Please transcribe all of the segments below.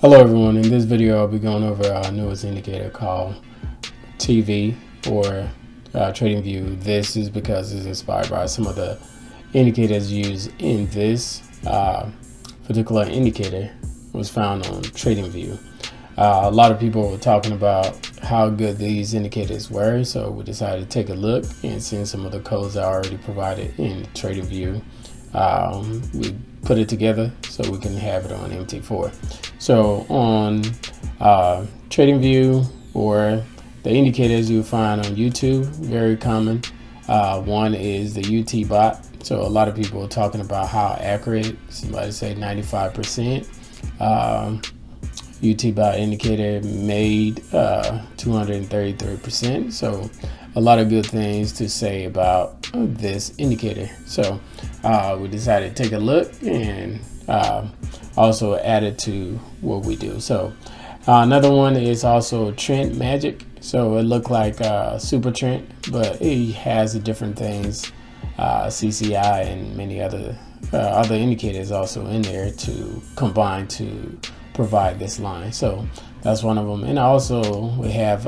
Hello everyone, in this video I'll be going over our newest indicator called TV or TradingView. This is because it's inspired by some of the indicators used in this particular indicator was found on TradingView. A lot of people were talking about how good these indicators were, so we decided to take a look and see some of the codes I already provided in TradingView. We put it together so we can have it on MT4. So on TradingView, or the indicators you'll find on YouTube, very common. One is the UT bot. So a lot of people are talking about how accurate, somebody say 95%. UT bot indicator made 233%. So a lot of good things to say about this indicator. So we decided to take a look and also add it to what we do. So another one is also Trend Magic. So it looked like Super Trend, but it has different things, CCI and many other indicators also in there to combine to provide this line. So that's one of them. And also we have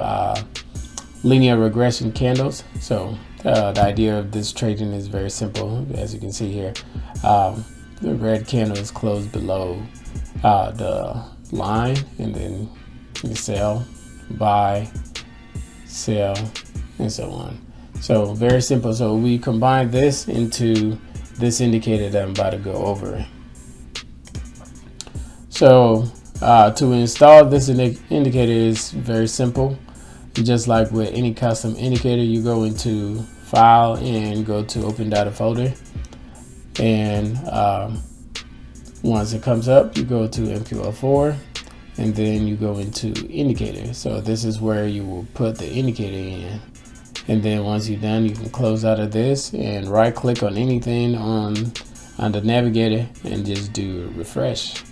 linear regression candles. So the idea of this trading is very simple, as you can see here. The red candle is closed below the line, and then you sell, buy, sell, and so on. So very simple. So we combine this into this indicator that I'm about to go over. So to install this indicator is very simple. Just like with any custom indicator, you go into File and go to Open Data folder, and once it comes up, you go to MQL4, and then you go into Indicator. So this is where you will put the indicator in, and then once you're done, you can close out of this and right click on anything on the navigator and just do refresh,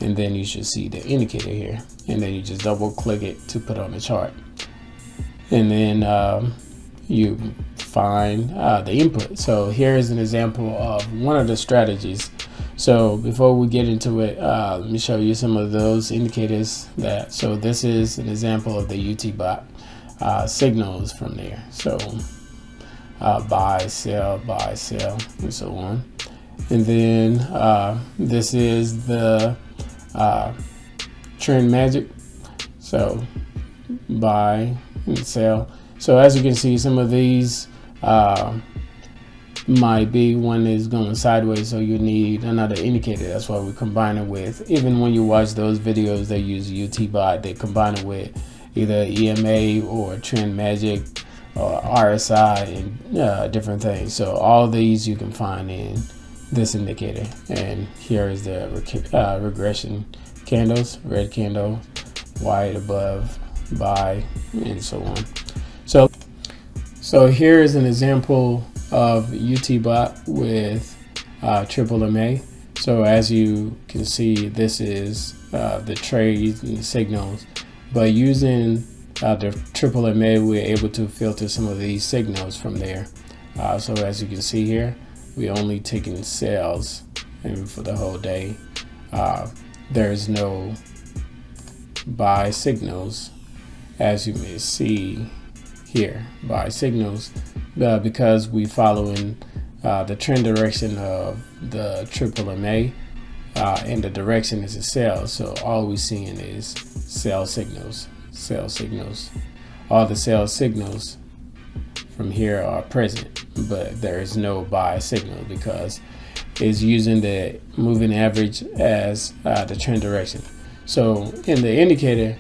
and then you should see the indicator here, and then you just double click it to put on the chart. And then you find the input. So here is an example of one of the strategies. So before we get into it, let me show you some of those indicators so this is an example of the UT bot signals from there. So buy, sell, and so on. And then this is the Trend Magic. So buy and sell. So as you can see, some of these might be one is going sideways, so you need another indicator. That's why we combine it with, even when you watch those videos they use UT bot, they combine it with either EMA or Trend Magic or RSI and different things. So all these you can find in this indicator. And here is the regression candles, red candle, white above, buy, and so on. So here is an example of UT bot with triple MA. So as you can see, this is the trades and the signals, but using the triple MA, we're able to filter some of these signals from there. So as you can see here, we're only taking sales, and for the whole day there's no buy signals, as you may see here, buy signals, because we following the trend direction of the triple MA, and the direction is a sell. So all we're seeing is sell signals. All the sell signals from here are present, but there is no buy signal because it's using the moving average as the trend direction. So in the indicator,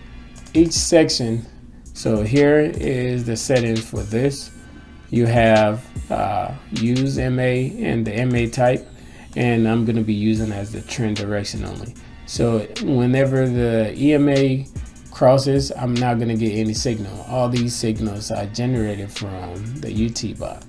each section, so here is the settings for this. You have use MA and the MA type, and I'm going to be using as the trend direction only. So whenever the EMA crosses, I'm not going to get any signal. All these signals are generated from the UT bot,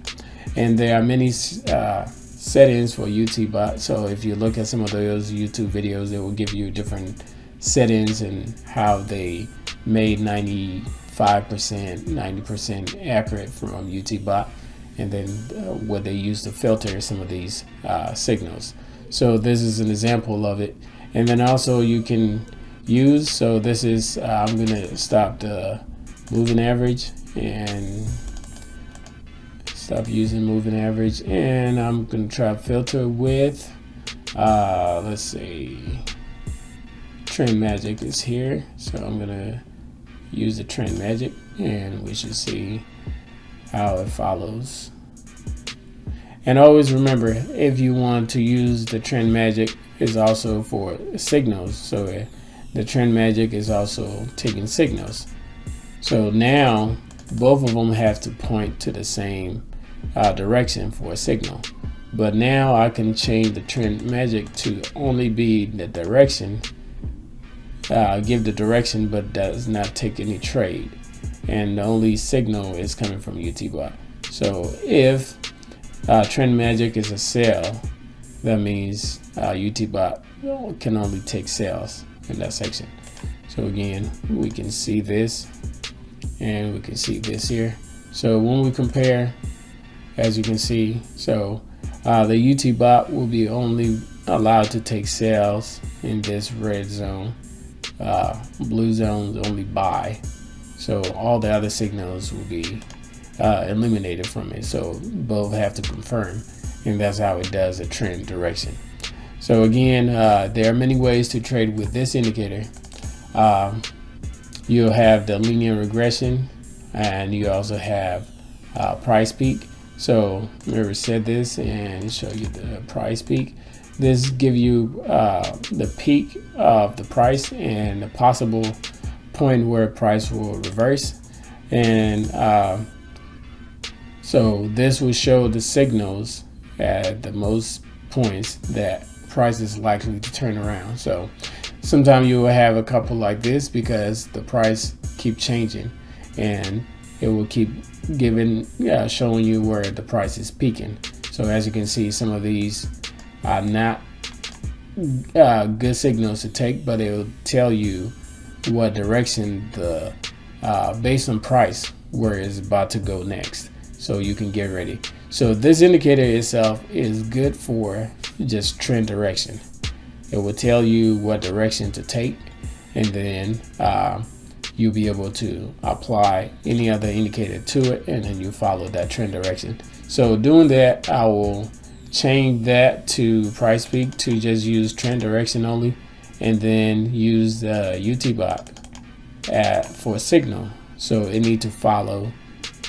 and there are many settings for UT bot. So if you look at some of those YouTube videos, it will give you different settings and how they made 95% 5%, 90% accurate from UTBot, and then what they use to filter some of these signals. So this is an example of it. And then also you can use, so this is, I'm going to stop the moving average and stop using moving average, and I'm going to try to filter with, let's see, Trend Magic is here. So I'm going to use the Trend Magic, and we should see how it follows. And always remember, if you want to use the Trend Magic, is also for signals. So the Trend Magic is also taking signals. So now both of them have to point to the same direction for a signal. But now I can change the Trend Magic to only be the direction, give the direction, but does not take any trade. And the only signal is coming from UTBot. So if Trend Magic is a sell, that means UTBot can only take sales in that section. So again, we can see this, and we can see this here. So when we compare, as you can see, so the UTBot will be only allowed to take sales in this red zone. Blue zone is only buy. So all the other signals will be eliminated from it. So both have to confirm, and that's how it does a trend direction. So again, there are many ways to trade with this indicator. You'll have the linear regression, and you also have price peak. So let me reset this and show you the price peak. This gives you the peak of the price and the possible point where price will reverse. And so this will show the signals at the most points that price is likely to turn around. So sometimes you will have a couple like this because the price keep changing, and it will keep giving, showing you where the price is peaking. So as you can see, some of these are not good signals to take, but it will tell you what direction the based on price where it's about to go next, so you can get ready. So this indicator itself is good for just trend direction. It will tell you what direction to take, and then you'll be able to apply any other indicator to it, and then you follow that trend direction. So doing that, I will change that to price peak to just use trend direction only, and then use the UTBot for signal. So it need to follow.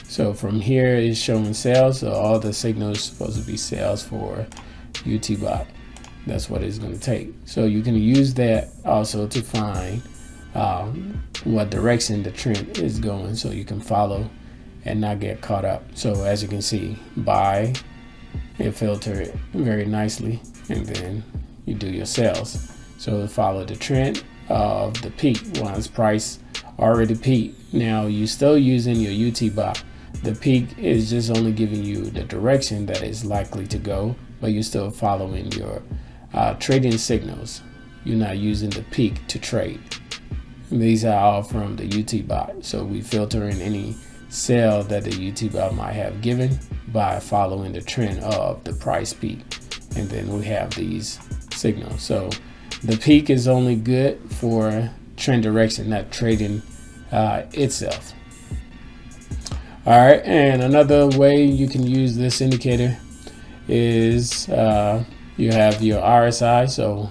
So from here it's showing sales, so all the signals supposed to be sales for UTBot. That's what it's going to take. So you can use that also to find what direction the trend is going, so you can follow and not get caught up. So as you can see, buy, it filter it very nicely, and then you do your sales. So follow the trend of the peak. Once price already peaked, now you're still using your UTBot. The peak is just only giving you the direction that is likely to go, but you're still following your trading signals. You're not using the peak to trade. And these are all from the UTBot. So we filter in any sell that the UTBot might have given by following the trend of the price peak, and then we have these signals. So the peak is only good for trend direction, not trading itself. All right, and another way you can use this indicator is you have your RSI, so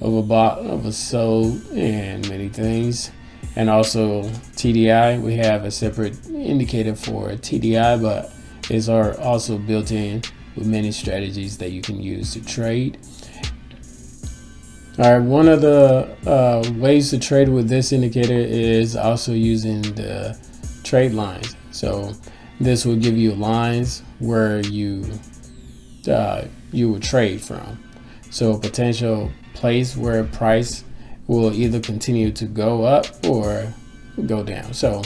overbought, oversold, and many things. And also TDI, we have a separate indicator for TDI, but it's also built in with many strategies that you can use to trade. All right, one of the ways to trade with this indicator is also using the trade lines. So this will give you lines where you would trade from. So a potential place where price will either continue to go up or go down. So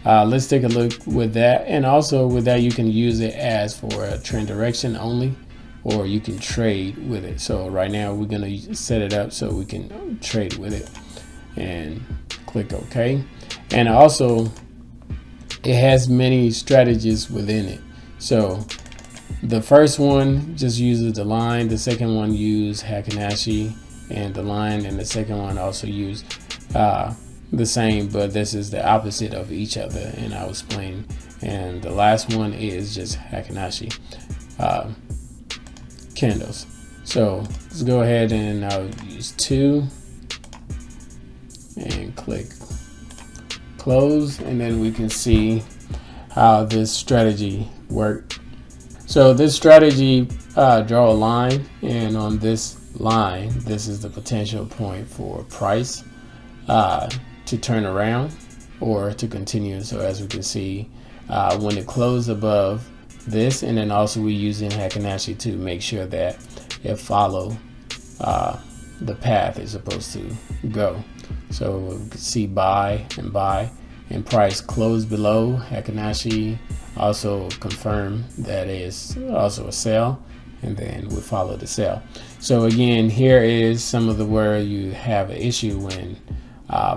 let's take a look with that. And also with that, you can use it as for a trend direction only, or you can trade with it. So right now we're going to set it up so we can trade with it, and click OK. And also it has many strategies within it. So the first one just uses the line, the second one use Heikin and the line, and the second one also use the same, but this is the opposite of each other, and I'll explain. And the last one is just Heikin candles. So let's go ahead and I'll use 2 and click close, and then we can see how this strategy worked. So this strategy, draw a line, and on this line, this is the potential point for price to turn around or to continue. So as we can see, when it closed above this, and then also we're using Heikin to make sure that it follow the path it's supposed to go. So we can see buy, and price closed below. Heikin also confirm that is also a sell, and then we follow the sell. So again, here is some of the where you have an issue when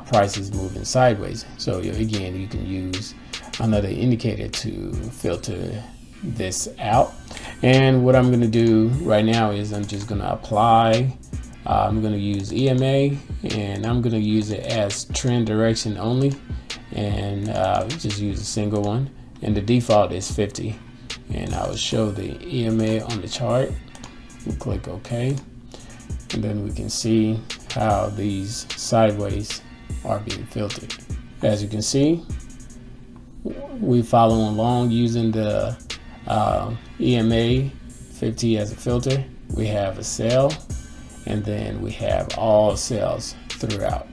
price is moving sideways. So again, you can use another indicator to filter this out. And what I'm going to do right now is I'm just going to apply. I'm going to use EMA, and I'm going to use it as trend direction only, and just use a single one, and the default is 50. And I will show the EMA on the chart. We'll click OK, and then we can see how these sideways are being filtered. As you can see, we follow along using the EMA 50 as a filter. We have a sell, and then we have all sales throughout.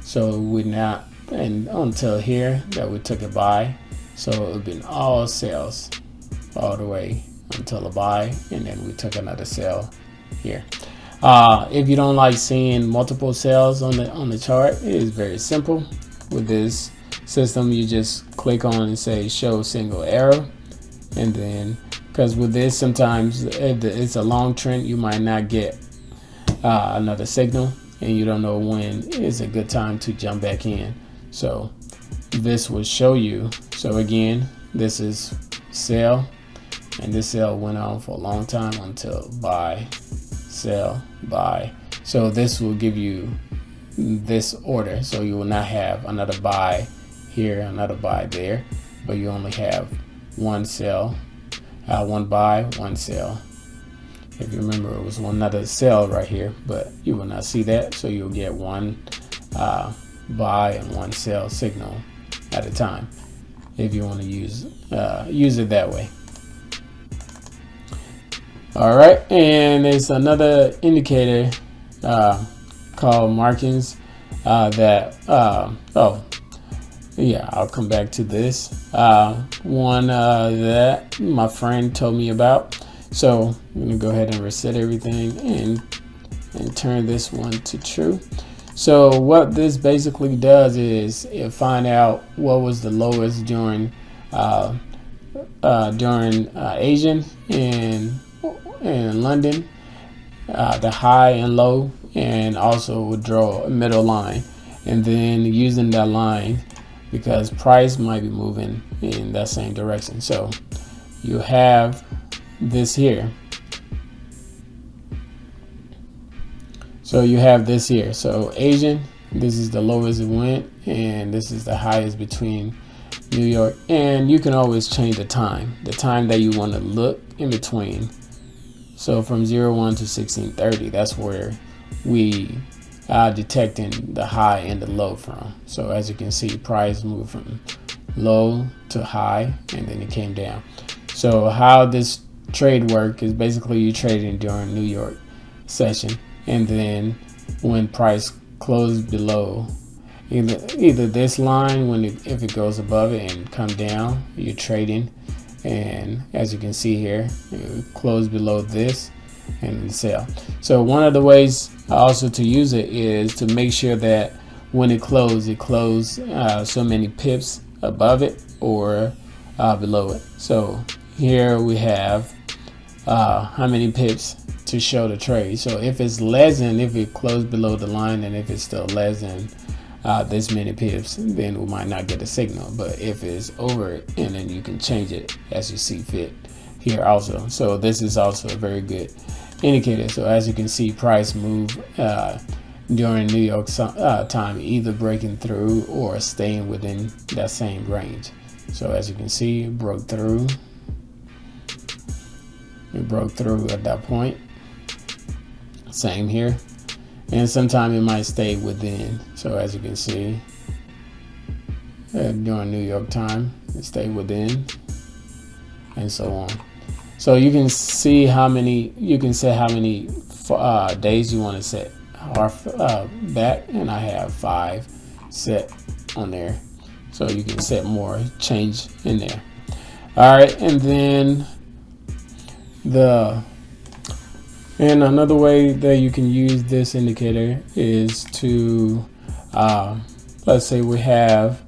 So we're not, and until here that we took a buy, so it would been all sales all the way until a buy, and then we took another sell here. If you don't like seeing multiple sales on the chart, it is very simple. With this system, you just click on and say show single arrow, and then because with this sometimes if it's a long trend, you might not get another signal, and you don't know when is a good time to jump back in. So this will show you. So again, this is sell, and this sell went on for a long time until buy, sell, buy. So this will give you this order, so you will not have another buy here, another buy there, but you only have one sell, one buy, one sell. If you remember, it was another sell right here, but you will not see that, so you'll get one buy and one sell signal at a time if you want to use it that way. All right, and there's another indicator called markings I'll come back to this one that my friend told me about. So I'm gonna go ahead and reset everything and turn this one to true. So what this basically does is it find out what was the lowest during Asian and London, the high and low, and also would draw a middle line, and then using that line because price might be moving in that same direction. So you have this here. So you have this here. So Asian, this is the lowest it went, and this is the highest between New York. And you can always change the time that you want to look in between. So from 01 to 1630, that's where we are detecting the high and the low from. So as you can see, price moved from low to high, and then it came down. So how this trade work is basically you trading during New York session, and then when price closed below either this line, if it goes above it and come down, you're trading. And as you can see here, it closed below this and then sell. So one of the ways also to use it is to make sure that when it closed so many pips above it or below it. So here we have how many pips to show the trade. So if it's less than, if it closed below the line, and if it's still less than this many pips, then we might not get a signal. But if it's over it, and then you can change it as you see fit here also. So this is also a very good indicator. So as you can see, price move during New York time, either breaking through or staying within that same range. So as you can see, it broke through. It broke through at that point. Same here. And sometimes it might stay within. So as you can see, during New York time, it stayed within, and so on. So you can see how many, you can set how many days you want to set back, and I have 5 set on there. So you can set more change in there. All right, and then another way that you can use this indicator is to let's say we have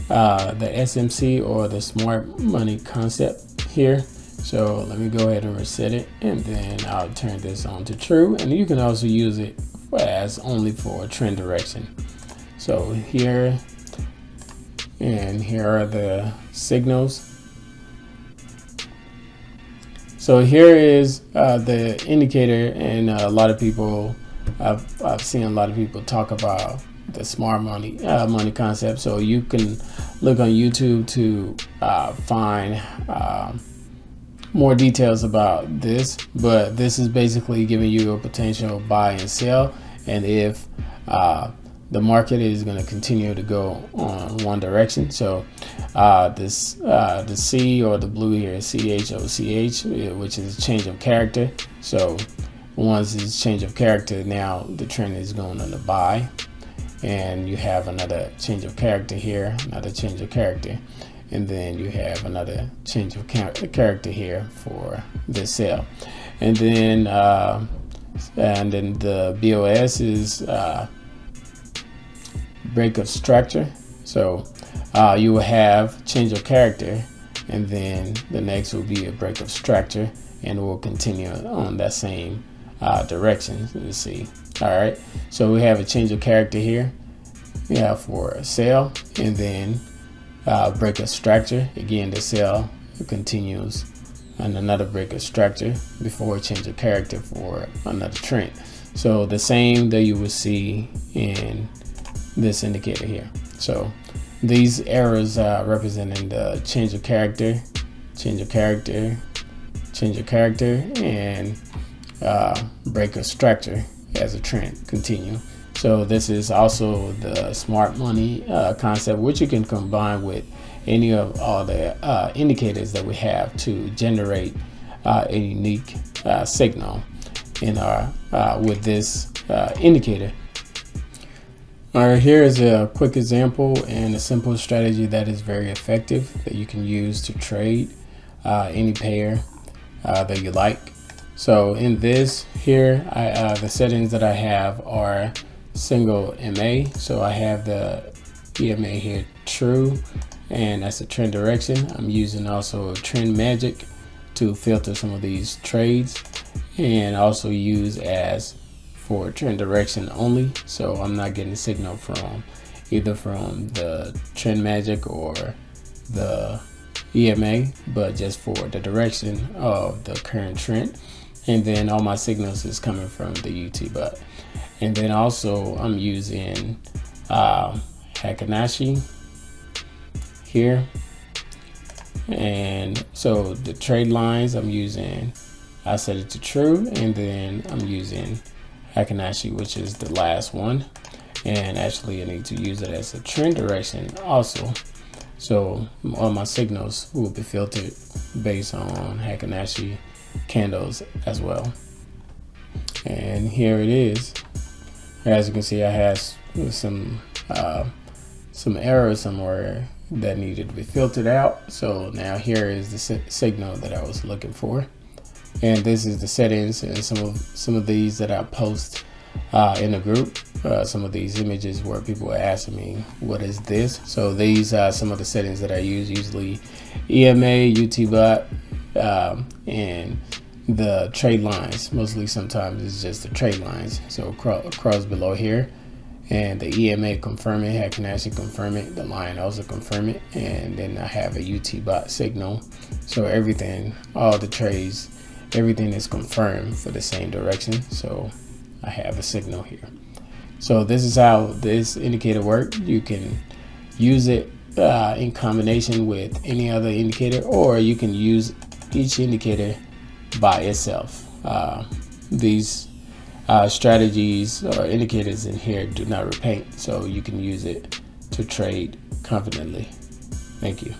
the SMC, or the smart money concept here. So let me go ahead and reset it, and then I'll turn this on to true. And you can also use it as only for trend direction. So here, and here are the signals. So here is the indicator, and a lot of people, I've seen a lot of people talk about the smart money concept. So you can look on YouTube to find more details about this, but this is basically giving you a potential buy and sell, and if the market is going to continue to go on one direction. So the C, or the blue here, CHOCH, which is change of character. So once it's change of character, now the trend is going on the buy, and you have another change of character here, another change of character, and then you have another change of character here for the sell. And then the BOS is break of structure. So you will have change of character, and then the next will be a break of structure, and we'll continue on that same direction. Let's see. All right, so we have a change of character here, for a sell, and then break of structure. Again, the sell continues, and another break of structure before a change of character for another trend. So the same that you will see in this indicator here. So these arrows representing the change of character, change of character, change of character, and break of structure as a trend continue. So this is also the smart money concept, which you can combine with any of all the indicators that we have to generate a unique signal in our with this indicator. All right, here is a quick example and a simple strategy that is very effective that you can use to trade any pair that you like. So in this here, the settings that I have are single MA. So I have the EMA here true, and that's a trend direction. I'm using also trend magic to filter some of these trades, and also use as for trend direction only. So I'm not getting a signal from either from the trend magic or the EMA, but just for the direction of the current trend. And then all my signals is coming from the UT bot. And then also I'm using Heikin here. And so the trade lines I'm using, I set it to true, and then I'm using Heikin, which is the last one. And actually I need to use it as a trend direction also. So all my signals will be filtered based on Heikin candles as well. And here it is. As you can see, I had some errors somewhere that needed to be filtered out. So now here is the signal that I was looking for, and this is the settings and some of these that I post in the group. Some of these images where people are asking me, what is this? So these are some of the settings that I use, usually EMA, UT bot, and the trade lines. Mostly sometimes it's just the trade lines. So across below here, and the EMA confirm it, Heikin actually confirm it, the line also confirm it, and then I have a UT bot signal. So everything, all the trades, everything is confirmed for the same direction. So I have a signal here. So this is how this indicator works. You can use it in combination with any other indicator, or you can use each indicator by itself. These strategies or indicators in here do not repaint, so you can use it to trade confidently. Thank you.